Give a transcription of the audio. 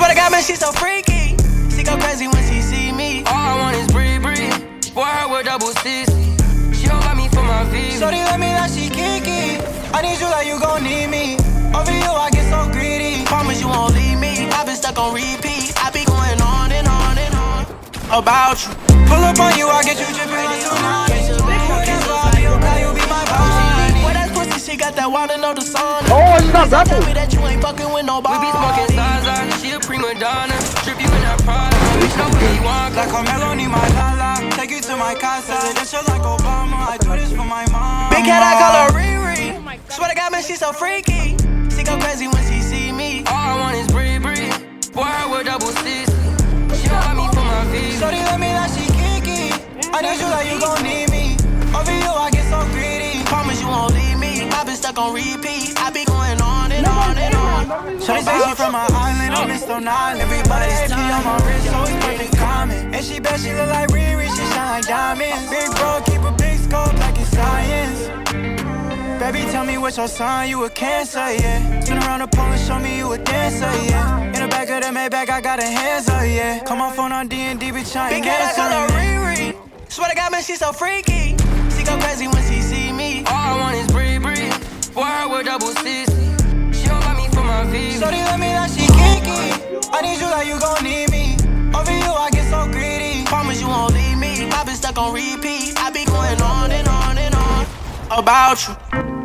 Swear to God, man, she so freaky. She go crazy when she see me. All I want is Bree. Boy, her with double CC. She don't got me for my V. Shorty let me like she kiki. I need you like you gon' need me. Over you, I get so greedy. Promise you won't leave me. I've been stuck on repeat. I be going on and on and on about you. Pull up on you, I get you dripping like tsunami. You be my body. Well, that pussy, she got that wanna know the song. Oh, it's not that. Tell me that you ain't fucking with nobody. We be smoking Zaza. She a prima donna. Strip you in that Prada. Nobody want Like Carmelo need my lala. Take you to my casa. Presidential like Obama. I do this for my mom. Big cat, I call her Riri. Swear to God, man, she so freaky. She go crazy when she see me. All I want is Bree. Boy, her with double CC. She don't got me for my V. Shorty let me like she kiki. I need you like you gon' need me. Over you, I get so greedy. Promise you won't leave me. I've been stuck on repeat. I be going on and on and on. Shorty say she from my island, I'm in Stone Island. Everybody AP on my wrist, so it's perfect common. And she bet she look like Riri, she shine like diamonds. Big bro, keep a big scope like it's science. Baby, tell me what's your sign, you a Cancer, yeah. Turn around the pole and show me you a dancer, yeah. In the back of the Maybach, I got her hands up, yeah. Come on phone on D&D, bitch, I ain't cat, I call her Riri. Swear to God, man, she so freaky. She go crazy when she see me. All I want is Bree. Boy, her with double CC. She don't got me for my V. Shorty let me like she kiki. I need you like you gon' need me. Over you, I get so greedy. Promise you won't leave me. I've been stuck on repeat. I be going on and on and on about you.